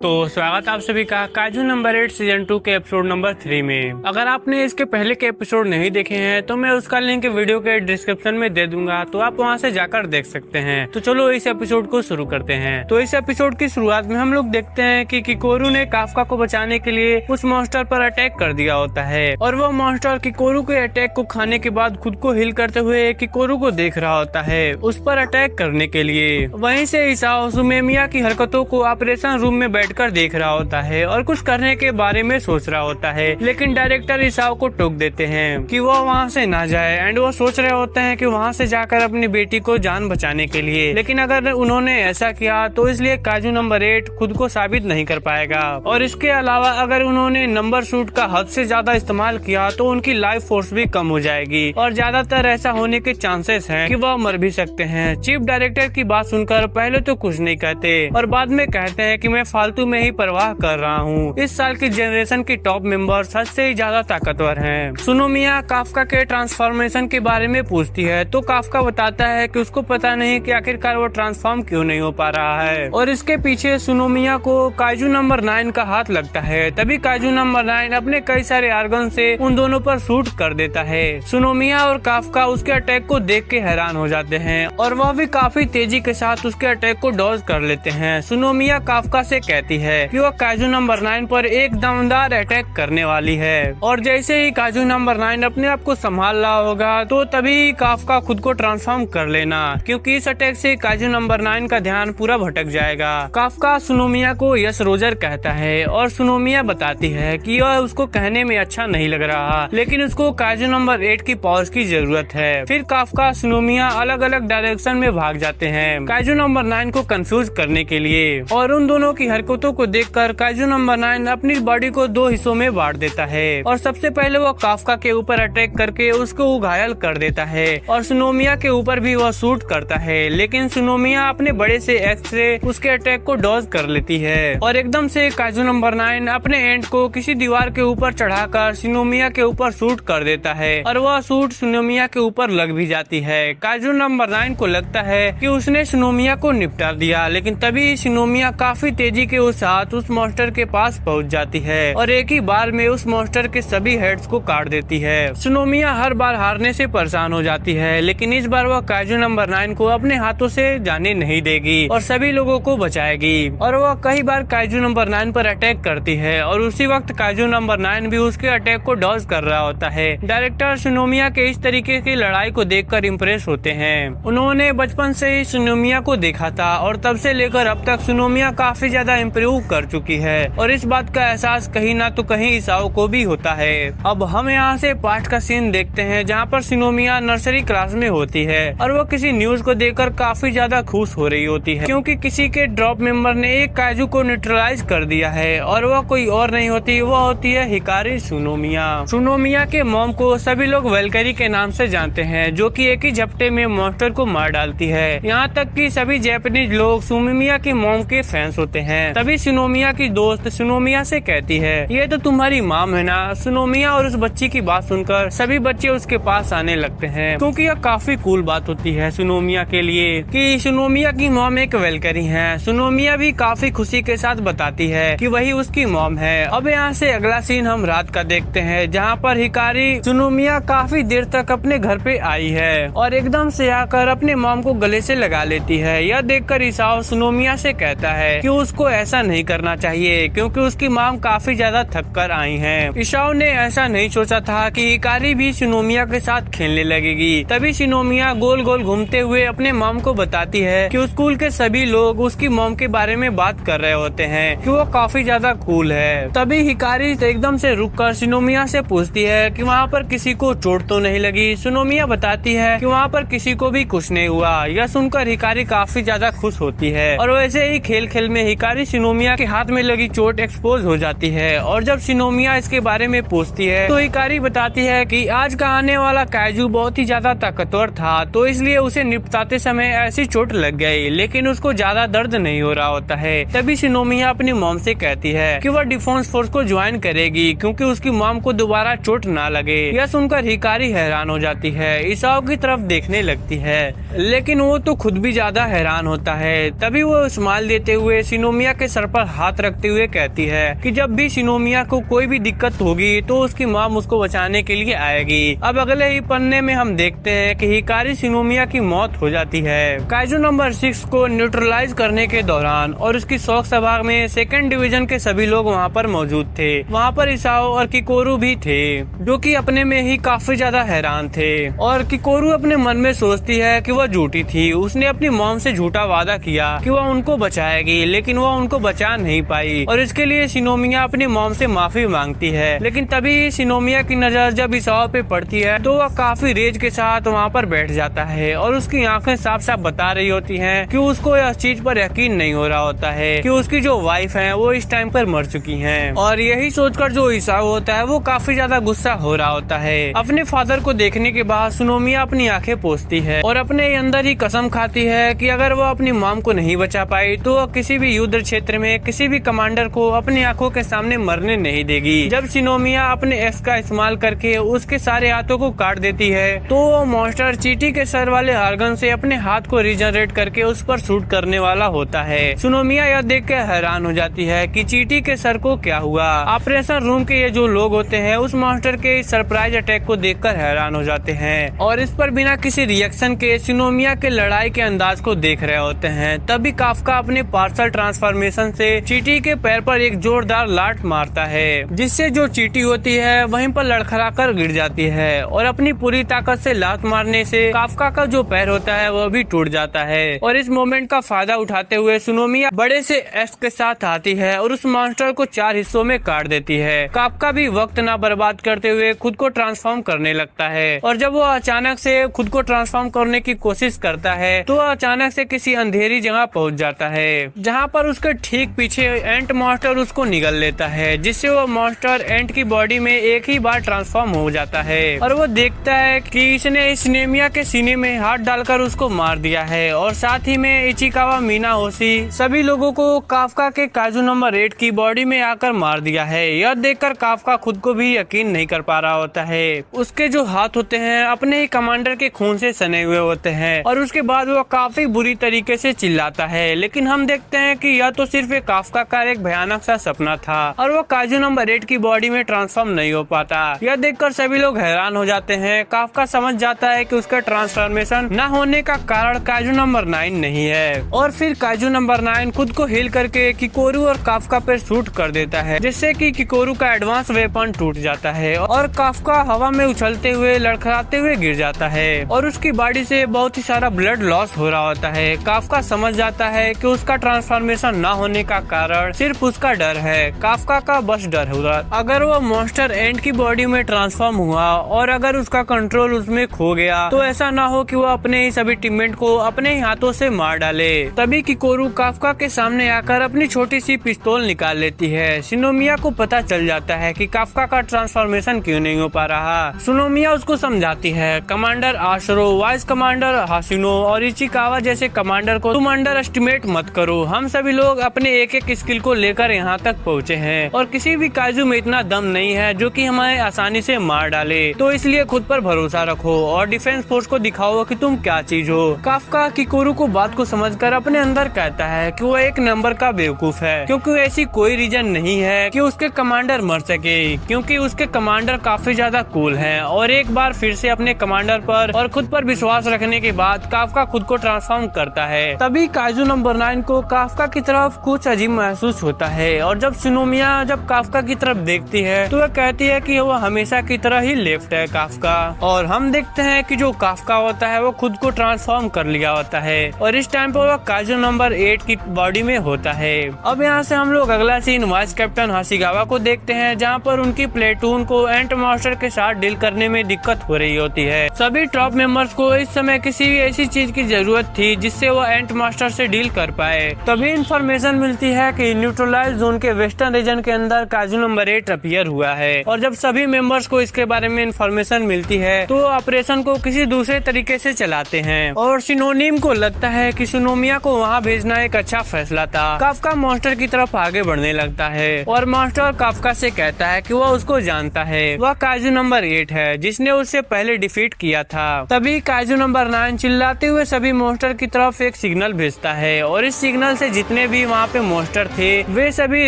तो स्वागत आप सभी का काजू नंबर 8 सीजन 2 के एपिसोड नंबर 3 में। अगर आपने इसके पहले के एपिसोड नहीं देखे हैं तो मैं उसका लिंक वीडियो के डिस्क्रिप्शन में दे दूंगा, तो आप वहां से जाकर देख सकते हैं। तो चलो इस एपिसोड को शुरू करते हैं। तो इस एपिसोड की शुरुआत में हम लोग देखते हैं कि किकोरू ने काफका को बचाने के लिए उस मॉन्स्टर पर अटैक कर दिया होता है और वो मॉन्स्टर किकोरू के अटैक को खाने के बाद खुद को हील करते हुए किकोरू को देख रहा होता है उस पर अटैक करने के लिए। वहीं से इसाओ सुमेमिया की हरकतों को ऑपरेशन रूम में कर देख रहा होता है और कुछ करने के बारे में सोच रहा होता है, लेकिन डायरेक्टर इसाओ को टोक देते हैं कि वो वहाँ से ना जाए एंड वो सोच रहे होते हैं कि वहाँ से जाकर अपनी बेटी को जान बचाने के लिए। लेकिन अगर उन्होंने ऐसा किया तो इसलिए काजू नंबर 8 खुद को साबित नहीं कर पाएगा। और इसके अलावा अगर उन्होंने नंबर सूट का हद से ज्यादा इस्तेमाल किया तो उनकी लाइफ फोर्स भी कम हो जाएगी और ज्यादातर ऐसा होने के चांसेस हैं कि वह मर भी सकते हैं। चीफ डायरेक्टर की बात सुनकर पहले तो कुछ नहीं कहते और बाद में कहते हैं कि मैं फालतू में ही परवाह कर रहा हूँ। इस साल की जनरेशन की टॉप मेंबर्स हद से ही ज्यादा ताकतवर हैं। सुनोमिया काफका के ट्रांसफॉर्मेशन के बारे में पूछती है तो काफका बताता है कि उसको पता नहीं कि आखिरकार वो ट्रांसफॉर्म क्यों नहीं हो पा रहा है और इसके पीछे सुनोमिया को काजू नंबर 9 का हाथ लगता है। तभी काजू नंबर 9 अपने कई सारे आर्गन से उन दोनों पर शूट कर देता है। सुनोमिया और काफका उसके अटैक को देख के हैरान हो जाते हैं और वह भी काफी तेजी के साथ उसके अटैक को डॉज कर लेते हैं। सुनोमिया काफका से कहती है कि वह काजू नंबर 9 पर एक दमदार अटैक करने वाली है और जैसे ही काजू नंबर 9 अपने आप को संभाल रहा होगा तो तभी काफका खुद को ट्रांसफॉर्म कर लेना, क्योंकि इस अटैक से काजू नंबर 9 का ध्यान पूरा भटक जाएगा। काफका सुनोमिया को यस रोजर कहता है और सुनोमिया बताती है कि यह उसको कहने में अच्छा नहीं लग रहा, लेकिन उसको काजू नंबर 8 की पावर्स की जरूरत है। फिर काफका सुनोमिया अलग अलग डायरेक्शन में भाग जाते हैं काजू नंबर 9 को कंफ्यूज करने के लिए और उन दोनों की हरकतों को देखकर काजू नंबर 9 अपनी बॉडी को 2 हिस्सों में बांट देता है और सबसे पहले वो काफका के ऊपर अटैक करके उसको घायल कर देता है और सुनोमिया के ऊपर भी वह शूट करता है, लेकिन सुनोमिया अपने बड़े से एक्स से उसके अटैक को डॉज कर लेती है और एकदम से काजू नंबर 9 अपने एंड को किसी दीवार के ऊपर चढ़ाकर सुनोमिया के ऊपर शूट कर देता है और वह शूट सुनोमिया के ऊपर लग भी जाती है। काजू नंबर 9 को लगता है कि उसने सुनोमिया को निपटा दिया, लेकिन तभी सुनोमिया काफी तेजी के साथ उस मॉन्स्टर के पास पहुंच जाती है और एक ही बार में उस मॉन्स्टर के सभी हेड्स को काट देती है। सुनोमिया हर बार हारने से परेशान हो जाती है, लेकिन इस बार वह काजू नंबर 9 को अपने हाथों से जाने नहीं देगी और सभी लोगों को बचाएगी और वह कई बार काजू नंबर 9 पर अटैक करती है और उसी वक्त काजू नंबर 9 भी उसके अटैक को डॉज कर रहा होता है। डायरेक्टर सुनोमिया के इस तरीके की लड़ाई को देखकर इम्प्रेस होते हैं। उन्होंने बचपन से ही सुनोमिया को देखा था और तब से लेकर अब तक सुनोमिया काफी ज्यादा इम्प्रूव कर चुकी है और इस बात का एहसास कहीं ना तो कहीं इसाओ को भी होता है। अब हम यहाँ से पास्ट का सीन देखते हैं जहाँ पर सुनोमिया नर्सरी क्लास में होती है और वो किसी न्यूज को देखकर काफी ज्यादा खुश हो रही होती है, क्योंकि किसी के ड्रॉप मेंबर ने एक काजू को न्यूट्रलाइज कर दिया है और वह कोई और नहीं होती, वो होती है हिकारी सुनोमिया। सुनोमिया के मॉम को सभी लोग वेलकरी के नाम से जानते हैं, जो कि एक ही झपटे में मॉन्स्टर को मार डालती है। यहाँ तक कि सभी जापानीज लोग सुनोमिया की मॉम के फैंस होते हैं। तभी सुनोमिया की दोस्त सुनोमिया से कहती है ये तो तुम्हारी मॉम है ना। सुनोमिया और उस बच्ची की बात सुनकर सभी बच्चे उसके पास आने लगते हैं, क्योंकि यह काफी कूल बात होती है सुनोमिया के लिए कि सुनोमिया की मॉम एक वेलकरी है। सुनोमिया भी काफी खुशी के साथ बताती है कि वही उसकी मॉम है। अब यहाँ से अगला सीन हम रात का देखते हैं, जहाँ पर हिकारी सुनोमिया काफी देर तक अपने घर पे आई है और एकदम से आकर अपने मॉम को गले से लगा लेती है। यह देखकर इसाओ सुनोमिया से कहता है कि उसको ऐसा नहीं करना चाहिए, क्योंकि उसकी मॉम काफी ज्यादा थक कर आई हैं। इसाओ ने ऐसा नहीं सोचा था कि हिकारी भी सुनोमिया के साथ खेलने लगेगी। तभी सुनोमिया गोल गोल घूमते हुए अपने मॉम को बताती है कि स्कूल के सभी लोग उसकी मॉम के बारे में बात कर रहे होते हैं कि वो काफी ज्यादा कूल है। तभी हिकारी एकदम से रुककर सुनोमिया से पूछती है कि वहाँ पर किसी को चोट तो नहीं लगी। सुनोमिया बताती है कि वहाँ पर किसी को भी कुछ नहीं हुआ। यह सुनकर हिकारी काफी ज्यादा खुश होती है और वैसे ही खेल खेल में हिकारी सुनोमिया के हाथ में लगी चोट एक्सपोज हो जाती है और जब सुनोमिया इसके बारे में पूछती है तो हिकारी बताती है कि आज का आने वाला काजू बहुत ही ज्यादा ताकतवर था, तो इसलिए उसे निपटाते समय ऐसी चोट लग गई, लेकिन उसको ज्यादा दर्द नहीं हो रहा होता है। तभी सुनोमिया अपनी मॉम से कहती है कि वह डिफेंस फोर्स को ज्वाइन करेगी, क्योंकि उसकी मॉम को दोबारा चोट ना लगे। यह सुनकर हिकारी हैरान हो जाती है, इसाओ की तरफ देखने लगती है, लेकिन वो तो खुद भी ज्यादा हैरान होता है। तभी वो स्माइल देते हुए सुनोमिया के सर पर हाथ रखते हुए कहती है कि जब भी शिनोमिया को कोई भी दिक्कत होगी तो उसकी मॉम उसको बचाने के लिए आएगी। अब अगले ही पन्ने में हम देखते हैं कि हिकारी शिनोमिया की मौत हो जाती है काइजू नंबर 6 को न्यूट्रलाइज करने के दौरान, और उसकी शोक सभा में सेकंड डिवीजन के सभी लोग वहाँ पर मौजूद थे। वहाँ पर इसाओ और किकोरू भी थे, जो कि अपने में ही काफी ज्यादा हैरान थे। और किकोरू अपने मन में सोचती है कि वह झूठी थी, उसने अपनी मॉम से झूठा वादा किया कि वह उनको बचाएगी, लेकिन वह उनको बचा नहीं पाई और इसके लिए शिनोमिया अपनी मॉम से माफी मांगती है। लेकिन तभी शिनोमिया की नजर जब इसाओ पे पड़ती है तो वह काफी रेज के साथ वहाँ पर बैठ जाता है और उसकी आंखें साफ साफ बता रही होती हैं कि उसको इस चीज पर यकीन नहीं हो रहा होता है कि उसकी जो वाइफ है वो इस टाइम पर मर चुकी हैं। और यही सोचकर जो इसाओ होता है वो काफी ज्यादा गुस्सा हो रहा होता है। अपने फादर को देखने के बाद शिनोमिया अपनी आंखें पोंछती है और अपने अंदर ही कसम खाती है कि अगर वो अपनी मॉम को नहीं बचा पाई तो वह किसी भी युद्ध क्षेत्र में किसी भी कमांडर को अपनी आंखों के सामने मरने नहीं देगी। जब शिनोमिया अपने एक्स का इस्तेमाल करके उसके सारे हाथों को काट देती है तो वो मॉन्स्टर चीटी के सर वाले हार्गन से अपने हाथ को रिजनरेट करके उस पर शूट करने वाला होता है। शिनोमिया यह देख के हैरान हो जाती है कि चीटी के सर को क्या हुआ। ऑपरेशन रूम के ये जो लोग होते हैं उस मॉन्स्टर के सरप्राइज अटैक को देखकर हैरान हो जाते हैं और इस पर बिना किसी रिएक्शन के शिनोमिया के लड़ाई के अंदाज को देख रहे होते हैं। तभी काफका अपने पार्सल ट्रांसफॉर्मेशन से चीटी के पैर पर एक जोरदार लात मारता है, जिससे जो चीटी होती है वहीं पर लड़खड़ा कर गिर जाती है और अपनी पूरी ताकत से लात मारने से काफका का जो पैर होता है वह भी टूट जाता है। और इस मोमेंट का फायदा उठाते हुए शिनोमिया बड़े से एक्स के साथ आती है और उस मॉन्स्टर को 4 हिस्सों में काट देती है। काफका भी वक्त ना बर्बाद करते हुए खुद को ट्रांसफॉर्म करने लगता है और जब वो अचानक से खुद को ट्रांसफॉर्म करने की कोशिश करता है तो वह अचानक से किसी अंधेरी जगह पहुंच जाता है, जहां पर उसके ठीक पीछे एंट मॉन्स्टर उसको निगल लेता है, जिससे वो मॉन्स्टर एंट की बॉडी में एक ही बार ट्रांसफॉर्म हो जाता है और वो देखता है कि इसने शिनोमिया के सीने में हाथ डालकर उसको मार दिया है। और साथ ही में इचिकावा मिनाहोशी सभी लोगों को काफका के काइजू नंबर 8 की बॉडी में आकर मार दिया है। यह देखकर काफका खुद को भी यकीन नहीं कर पा रहा होता है। उसके जो हाथ होते हैं अपने ही कमांडर के खून से सने हुए होते हैं और उसके बाद वो काफी बुरी तरीके से चिल्लाता है। लेकिन हम देखते हैं कि यह तो सिर्फ एक काफका का एक भयानक सा सपना था और वो काइजू नंबर 8 की बॉडी में ट्रांसफॉर्म नहीं हो पाता। यह देखकर सभी लोग हैरान हो जाते हैं। काफका समझ जाता है कि उसका ट्रांसफॉर्मेशन न होने का कारण काइजू नंबर 9 नहीं है और फिर काइजू नंबर 9 खुद को हील करके किकोरू और काफका पर शूट कर देता है, जिससे कि किकोरू का एडवांस वेपन टूट जाता है और काफका हवा में उछलते हुए लड़खड़ाते हुए गिर जाता है और उसकी बॉडी से बहुत ही सारा ब्लड लॉस हो रहा होता है। काफका समझ जाता है कि उसका ट्रांसफॉर्मेशन न होने का कारण सिर्फ उसका डर है। काफका का बस डर होगा अगर वो मॉन्स्टर एंट की बॉडी में ट्रांसफॉर्म हुआ और अगर उसका कंट्रोल उसमें खो गया तो ऐसा ना हो कि वो अपने ही सभी टीममेट को अपने ही हाथों से मार डाले। तभी किकोरू काफका के सामने आकर अपनी छोटी सी पिस्तौल निकाल लेती है। शिनोमिया को पता चल जाता है कि काफका का ट्रांसफॉर्मेशन क्यों नहीं हो पा रहा। शिनोमिया उसको समझाती है, कमांडर आशरो, वाइस कमांडर हासिनो और इचिकावा जैसे कमांडर को तुम अंडर एस्टिमेट मत करो। हम सभी लोग अपने एक एक स्किल को लेकर यहाँ तक पहुँचे हैं और किसी भी काइजू में इतना दम नहीं है जो कि हमें आसानी से मार डाले, तो इसलिए खुद पर भरोसा रखो और डिफेंस फोर्स को दिखाओ कि तुम क्या चीज हो। काफका किकोरू को बात को समझकर अपने अंदर कहता है कि वो एक नंबर का बेवकूफ है, क्योंकि ऐसी कोई रीजन नहीं है कि उसके कमांडर मर सके, क्योंकि उसके कमांडर काफी ज्यादा कूल हैं। और एक बार फिर से अपने कमांडर पर और खुद पर विश्वास रखने के बाद काफका खुद को ट्रांसफॉर्म करता है। तभी काइजू नंबर 9 को काफका की तरफ कुछ अजीब महसूस होता है और जब शिनोमिया जब काफका की तरफ देखती है तो वह कहती है कि वो हमेशा की तरह ही लेफ्ट है काफका। और हम देखते हैं कि जो काफका होता है वो खुद को ट्रांसफॉर्म कर लिया होता है और इस टाइम पर वह काइजू नंबर 8 की बॉडी में होता है। अब यहाँ से हम लोग अगला सीन वाइस कैप्टन हाशिगावा को देखते हैं, जहाँ पर उनकी प्लेटून को एंट मॉन्स्टर के साथ डील करने में दिक्कत हो रही होती है। सभी टॉप मेंबर्स को इस समय किसी ऐसी चीज की जरूरत थी जिससे वो एंट मास्टर से डील कर पाए। तभी इंफॉर्मेशन मिलती है कि न्यूट्रलाइज जोन के वेस्टर्न रीजन के अंदर काइजू नंबर 8 अपीयर हुआ है और जब सभी मेंबर्स को इसके बारे में इंफॉर्मेशन मिलती है तो ऑपरेशन को किसी दूसरे तरीके से चलाते हैं और शिनोनिम को लगता है कि शिनोमिया को वहाँ भेजना एक अच्छा फैसला था। काफका मॉन्स्टर की तरफ आगे बढ़ने लगता है और मॉन्स्टर काफका से कहता है कि वह उसको जानता है, वह काइजू नंबर 8 है जिसने उससे पहले डिफीट किया था। तभी काइजू नंबर 9 चिल्लाते हुए सभी मॉन्स्टर की तरफ एक सिग्नल भेजता है और इस सिग्नल से जितने भी वहाँ वहाँ पे मॉन्स्टर थे वे सभी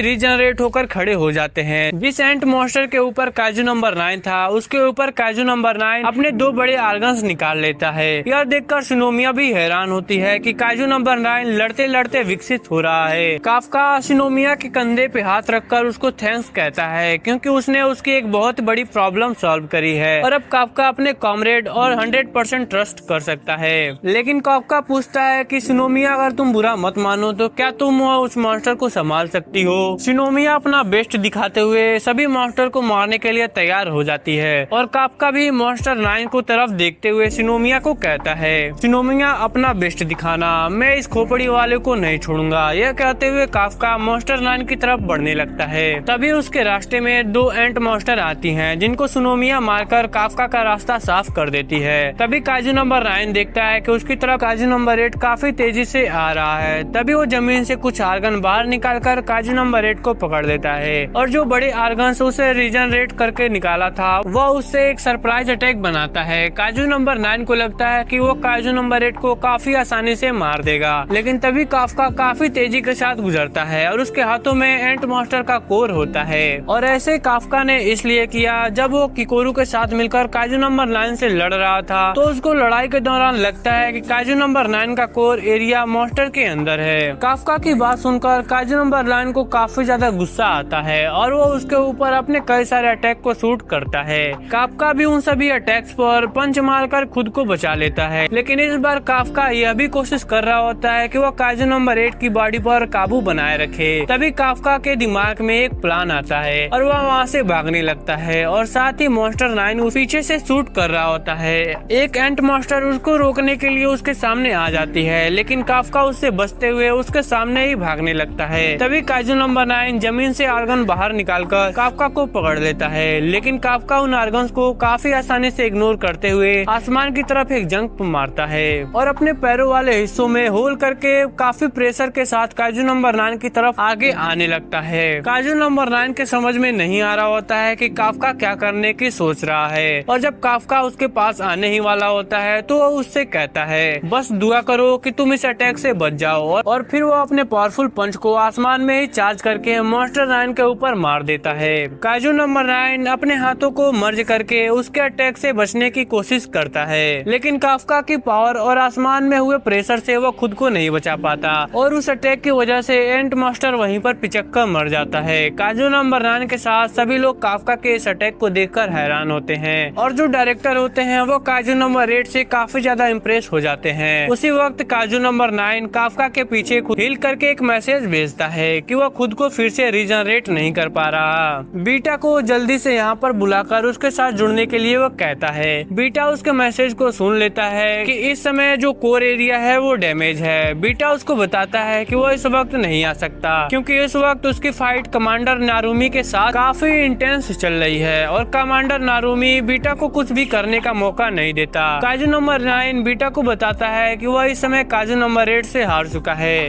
रीजनरेट होकर खड़े हो जाते हैं। जिस एंट मॉन्स्टर के ऊपर काजू नंबर 9 था उसके ऊपर काजू नंबर 9 अपने 2 बड़े आर्गन्स निकाल लेता है। यह देखकर शिनोमिया भी हैरान होती है कि काजू नंबर 9 लड़ते लड़ते विकसित हो रहा है। काफका शिनोमिया के कंधे पे हाथ रखकर उसको थैंक्स कहता है क्योंकि उसने उसकी एक बहुत बड़ी प्रॉब्लम सॉल्व करी है और अब काफका अपने कॉमरेड और 100% ट्रस्ट कर सकता है। लेकिन काफका पूछता है कि शिनोमिया अगर तुम बुरा मत मानो तो क्या तुम उस मॉन्स्टर को संभाल सकती हो। शिनोमिया अपना बेस्ट दिखाते हुए सभी मॉन्स्टर को मारने के लिए तैयार हो जाती है और काफका भी मॉन्स्टर 9 को तरफ देखते हुए शिनोमिया को कहता है, शिनोमिया अपना बेस्ट दिखाना, मैं इस खोपड़ी वाले को नहीं छोड़ूंगा। यह कहते हुए काफका मॉन्स्टर 9 की तरफ बढ़ने लगता है। तभी उसके रास्ते में 2 एंट मॉन्स्टर आती हैं जिनको शिनोमिया मारकर काफका का रास्ता साफ कर देती है। तभी काजू नंबर 9 देखता है कि उसकी तरफ काजू नंबर 8 काफी तेजी से आ रहा है। तभी वो जमीन से कुछ आर्गन बाहर निकालकर काजू नंबर 8 को पकड़ लेता है और जो बड़े आर्गन उसे रीजनरेट करके निकाला था वह उससे एक सरप्राइज अटैक बनाता है। काजू नंबर 9 को लगता है कि वो काजू नंबर 8 को काफी आसानी से मार देगा, लेकिन तभी काफका काफी तेजी के साथ गुजरता है और उसके हाथों में एंट मॉन्स्टर का कोर होता है। और ऐसे काफका ने इसलिए किया जब वो किकोरू के साथ मिलकर काजू नंबर 9 से लड़ रहा था तो उसको लड़ाई के दौरान लगता है कि काजू नंबर 9 का कोर एरिया मॉन्स्टर के अंदर है। काफका की बात सुनकर काजू नंबर 9 को काफी ज्यादा गुस्सा आता है और वो उसके ऊपर अपने कई सारे अटैक को शूट करता है। काफका भी उन सभी अटैक्स पर पंच मारकर खुद को बचा लेता है, लेकिन इस बार काफका यह भी कोशिश कर रहा होता है कि वह काजू नंबर 8 की बॉडी पर काबू बनाए रखे। तभी काफका के दिमाग में एक प्लान आता है और वह वहाँ से भागने लगता है और साथ ही मॉन्स्टर 9 पीछे से शूट कर रहा होता है। एक एंट मॉन्स्टर उसको रोकने के लिए उसके सामने आ जाती है, लेकिन काफका उससे बचते हुए उसके सामने ही भागने लगता है। तभी काजू नंबर 9 जमीन से आर्गन बाहर निकालकर काफका को पकड़ लेता है, लेकिन काफका उन आर्गन्स को काफी आसानी से इग्नोर करते हुए आसमान की तरफ एक जंप मारता है और अपने पैरों वाले हिस्सों में होल करके काफी प्रेशर के साथ काजू नंबर 9 की तरफ आगे आने लगता है। काजू नंबर 9 के समझ में नहीं आ रहा होता है कि काफका क्या करने की सोच रहा है और जब काफका उसके पास आने ही वाला होता है तो वो उससे कहता है, बस दुआ करो कि तुम इस अटैक से बच जाओ। और फिर वो अपने पावरफुल पंच को आसमान में ही चार्ज करके मॉन्स्टर 9 के ऊपर मार देता है। काजू नंबर 9 अपने हाथों को मर्ज करके उसके अटैक से बचने की कोशिश करता है, लेकिन काफका की पावर और आसमान में हुए प्रेशर से वो खुद को नहीं बचा पाता और उस अटैक की वजह से एंट मास्टर वहीं पर पिचक कर मर जाता है। काजू नंबर 9 के साथ सभी लोग काफका के इस अटैक को देखकर हैरान होते हैं और जो डायरेक्टर होते हैं वो काजू नंबर 8 से काफी ज्यादा इम्प्रेस हो जाते हैं। उसी वक्त काजू नंबर 9 काफका के पीछे हील करके एक मैसेज भेजता है कि वो खुद को फिर से रीजनरेट नहीं कर पा रहा। बीटा को जल्दी से यहाँ पर बुलाकर उसके साथ जुड़ने के लिए वो कहता है। बीटा उसके मैसेज को सुन लेता है कि इस समय जो कोर एरिया है वो डैमेज है। बीटा उसको बताता है कि वो इस वक्त नहीं आ सकता क्योंकि इस वक्त उसकी फाइट कमांडर नारुमी के साथ काफी इंटेंस चल रही है और कमांडर नारुमी बीटा को कुछ भी करने का मौका नहीं देता। काजू नंबर 9 बीटा को बताता है कि वह इस समय काजू नंबर 8 से हार चुका है,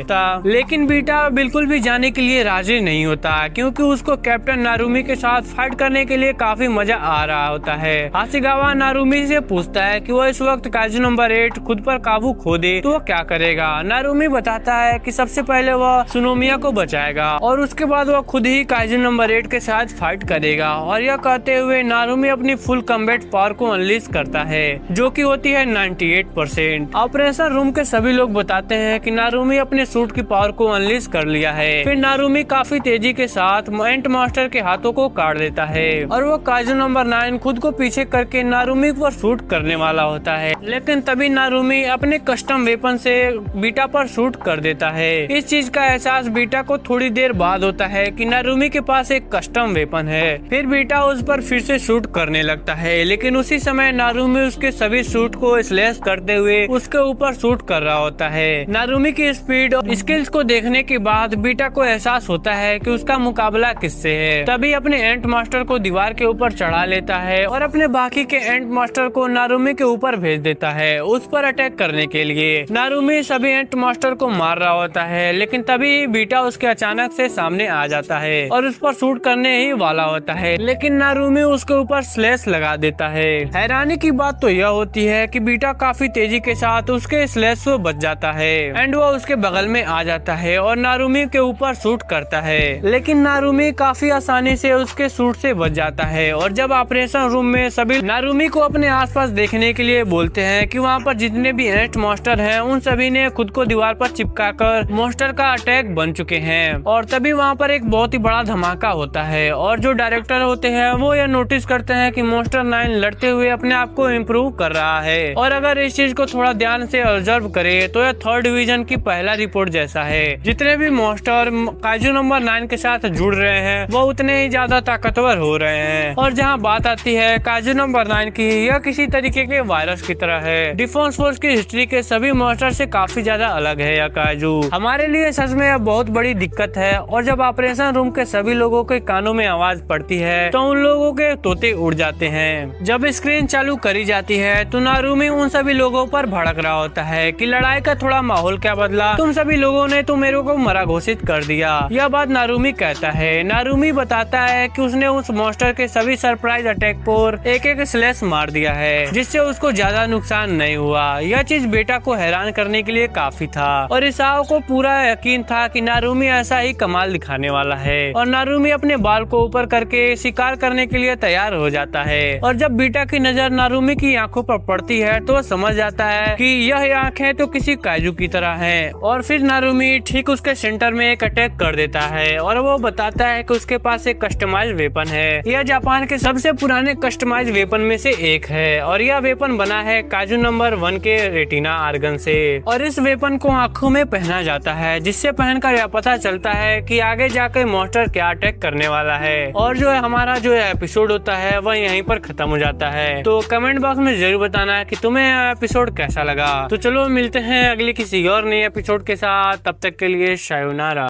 लेकिन बीटा बिल्कुल भी जाने के लिए राजी नहीं होता क्योंकि उसको कैप्टन नारुमी के साथ फाइट करने के लिए काफी मजा आ रहा होता है। हाशिगावा नारुमी से पूछता है कि वह इस वक्त काजू नंबर 8 खुद पर काबू खो दे तो वह क्या करेगा। नारुमी बताता है कि सबसे पहले वह शिनोमिया को बचाएगा और उसके बाद वह खुद ही काजू नंबर 8 के साथ फाइट करेगा। और यह कहते हुए नारुमी अपनी फुल कम्बैट पावर को अनलीज करता है जो कि होती है 98%। ऑपरेशन रूम के सभी लोग बताते हैं कि नारुमी अपने सूट की पावर को अनलीज कर लिया है। फिर नारुमी काफी तेजी के साथ एंट मास्टर के हाथों को काट देता है और वो काजू नंबर 9 खुद को पीछे करके नारुमी पर शूट करने वाला होता है, लेकिन तभी नारुमी अपने कस्टम वेपन से बीटा पर शूट कर देता है। इस चीज का एहसास बीटा को थोड़ी देर बाद होता है कि नारुमी के पास एक कस्टम वेपन है। फिर बीटा उस पर फिर से शूट करने लगता है, लेकिन उसी समय नारुमी उसके सभी शूट को स्लैश करते हुए उसके ऊपर शूट कर रहा होता है। नारुमी की स्पीड और स्किल्स को देखने के बाद बीटा को एहसास होता है कि उसका मुकाबला किससे है। तभी अपने एंट मास्टर को दीवार के ऊपर चढ़ा लेता है और अपने बाकी के एंट मास्टर को नारुमी के ऊपर भेज देता है उस पर अटैक करने के लिए। नारुमी सभी एंट मास्टर को मार रहा होता है, लेकिन तभी बीटा उसके अचानक से सामने आ जाता है और उस पर शूट करने ही वाला होता है, लेकिन नारुमी उसके ऊपर स्लैश लगा देता है। हैरानी की बात तो यह होती है कि बीटा काफी तेजी के साथ उसके स्लैश से बच जाता है एंड वो उसके बगल में आ जाता है और नारुमी के ऊपर शूट करता है, लेकिन नारुमी काफी आसानी से उसके शूट से बच जाता है। और जब ऑपरेशन रूम में सभी नारुमी को अपने आसपास देखने के लिए बोलते हैं कि वहाँ पर जितने भी एंट मॉन्स्टर हैं उन सभी ने खुद को दीवार पर चिपकाकर मॉन्स्टर का अटैक बन चुके हैं। और तभी वहाँ पर एक बहुत ही बड़ा धमाका होता है और जो डायरेक्टर होते हैं वो यह नोटिस करते हैं कि मॉन्स्टर 9 लड़ते हुए अपने आप को इम्प्रूव कर रहा है। और अगर इस चीज को थोड़ा ध्यान से ऑब्जर्व करे तो यह 3rd डिवीजन की पहला रिपोर्ट जैसा है। जितने भी मॉन्स्टर काजू नंबर 9 के साथ जुड़ रहे हैं वो उतने ही ज्यादा ताकतवर हो रहे हैं। और जहाँ बात आती है काजू नंबर 9 की, यह किसी तरीके के वायरस की तरह है। डिफेंस फोर्स की हिस्ट्री के सभी मॉन्स्टर से काफी ज्यादा अलग है यह काजू। हमारे लिए सच में यह बहुत बड़ी दिक्कत है। और जब ऑपरेशन रूम के सभी लोगों के कानों में आवाज पड़ती है तो उन लोगों के तोते उड़ जाते हैं। जब स्क्रीन चालू करी जाती है तो नारुमी उन सभी लोगों पर भड़क रहा होता है कि लड़ाई का थोड़ा माहौल क्या बदला, तुम सभी लोगों ने तो मेरे को मरा घोषित कर दिया। यह बात नारुमी कहता है। नारुमी बताता है कि उसने उस मॉन्स्टर के सभी सरप्राइज अटैक पर एक स्लैश मार दिया है जिससे उसको ज्यादा नुकसान नहीं हुआ। यह चीज बेटा को हैरान करने के लिए काफी था और इसाओ को पूरा यकीन था कि नारुमी ऐसा ही कमाल दिखाने वाला है। और नारुमी अपने बाल को ऊपर करके शिकार करने के लिए तैयार हो जाता है। और जब बीटा की नजर नारुमी की आंखों पर पड़ती है तो वह समझ जाता है कि यह आंखें तो किसी काजू की तरह हैं। और फिर नारुमी ठीक उसके सेंटर में एक अटैक कर देता है और वो बताता है कि उसके पास एक कस्टमाइज वेपन है। यह जापान के सबसे पुराने कस्टमाइज वेपन में से एक है और यह वेपन बना है काजू नंबर 1 के रेटिना आर्गन से। और इस वेपन को आंखों में पहना जाता है जिससे पहनकर यह पता चलता है कि आगे जाकर मॉन्स्टर क्या अटैक करने वाला है। और जो हमारा जो एपिसोड होता है वह यहीं पर खत्म हो जाता है। तो कमेंट बॉक्स में जरूर बताना है कि तुम्हें यह एपिसोड कैसा लगा। तो चलो मिलते हैं अगले किसी और नए एपिसोड के साथ, तब तक के लिए शायोनारा।